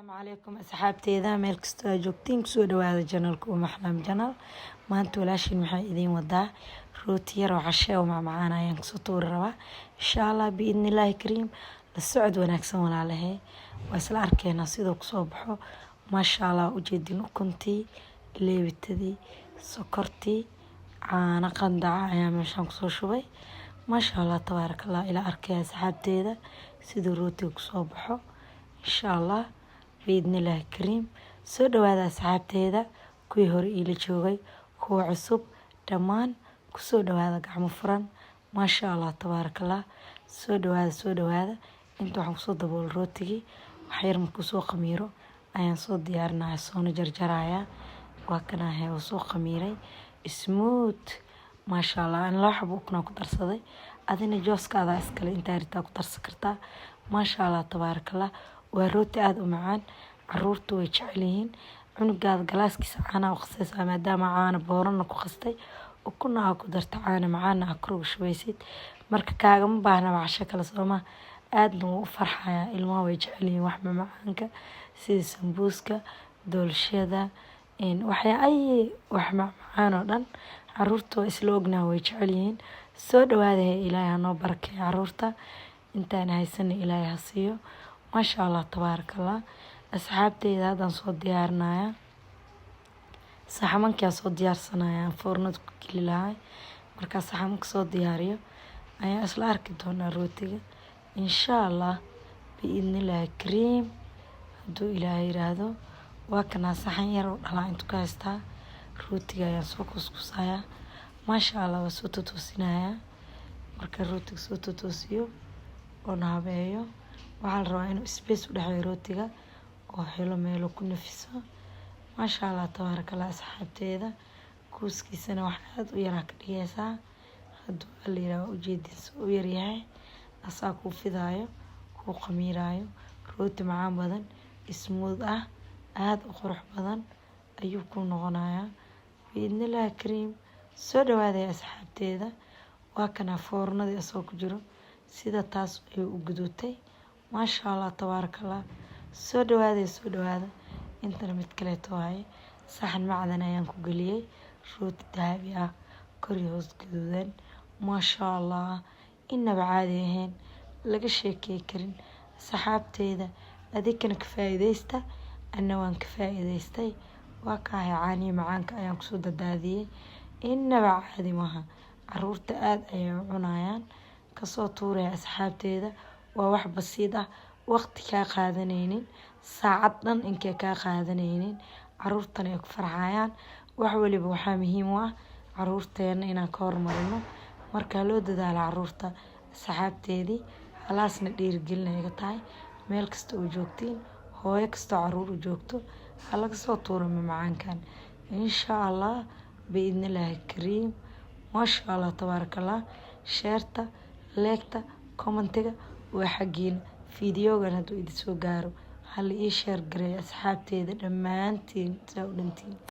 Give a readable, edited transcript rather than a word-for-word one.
السلام عليكم asxaabteeda meel kasta aad joogtiin kusoo dhawaada channelka Maxlam Channel maanta walaashin maxay idin wadaa rooti yar oo casho oo macmacaan ayaan kusoo tuuri rabaa insha Allah biidnillaahi kariim la socod wanaagsan walaalahay waa isla arkeena sidoo kusoo baxo maasha Allah ujeedin ukuntii leebitadii sokortii caano qandaca ayaa meeshan kusoo shubay maasha Allah tabarakallah ila arkay asxaabteeda sidoo rootiga kusoo baxo insha Allah biidnillaahi kariim soo dhawaada asxaabteeda kuwii hore ila joogay kuwa cusub dhammaan kusoo dhawaada gacmo furan maasha Allah tabarakallah soo dhawaada inta waxaan kusoo dabool rootigii wax yar markuu soo qamiiro ayaan soo diyaarinayaa soona jarjarayaa waa kana hay soo qamiiray smooth maasha Allah aan loo xabo ukuna ku darsaday adina jooskaada iskale inta aritaa ku darsan kartaa maasha Allah tabarakallah waa rooti aad u macaan caruurtu way jecel yihiin cunugaada galaaskiisa caana u qasaysaa maadaama caana boorana ku qastay ukuna ku darta caana macaana ku shubeysid marka kaagama baahna casho kale sooma aadna u farxaya ilmaha way jecel yihiin wax macaanka sida sambuuska doolshada wax macaan oo dhan caruurtu isla ognahay way jecel yihiin soo dhawaada Ilaahay noo barakeeyo caruurta intaan haysan Ilaahay ha siiyo maasha Allah tabarakallah asxaabteeda hadaan soo diyaarinaya saxamanka soo diyaarsanaya foornada ku geli lahay marka saxamanka soo diyaariyo ayaa isla arki doonaa rootiga insha Allah biidnillaahi kariim haduu Ilaahay yiraahdo waa kana saxan yar oo dhala inta ka haystaa rootiga ayaa soo kuskusaya maasha Allah waa soo toosinaya marka rootiga soo toosiyo oo naabeeyo waxaan rabaa inuu space u dhaxeeyo rootiga oo helo meel ku nafiso maasha Allah tabarakallah asxaabteeda kuuskiisana wax aad u yar ka dhigaysaa haduu aliira ujeedis u yar yahay asaa ku fidaayo ku qamiiraayo rooti macaan badan smooth ah aad u qurux badan ayuu ku noqonayaa biidnillaahi kariim soo dhawaada asxaabteeda waa kana foornada soo ku jiro sida taas ay u gudutay maasha Allah tabarakallah soo dhawaada inta mid kale toohay saxan macdan ayaan ku galiyay rooti dahabi ah kori hoos gaduudan maasha Allah inaba caadi ahayn laga sheekay karin saxaabteeda adikana ka faa'iideysta anna waan ka faa'iideystay waa ka caani macaanka ayaan ku soo dadaadiyay inaba caadi maaha caruurta aad ayay u cunayaan kasoo tuuray asxaabteeda waa wax basiid ah waqti ka qaadanaynin saacad dhan inkee ka qaadanaynin caruurtana ay ku farxayaan wax waliba waxa muhiim ah caruurteena inaan ka hormarino marka loo dadaalo caruurta asxaabteedii halaasna dhiirigelinayga tahay meel kasta oo joogtiin hooyo kasta caruur u joogto halaga soo tuuro macaankan insha Allah biidnillaahi kariim maasha Allah tabarakallah sheerta leegta commentiga waa xaqiin fiidiyogan haduu idin soo gaaro hal ii sheer gareey asxaabteeda dhamaantiin soo dhantiin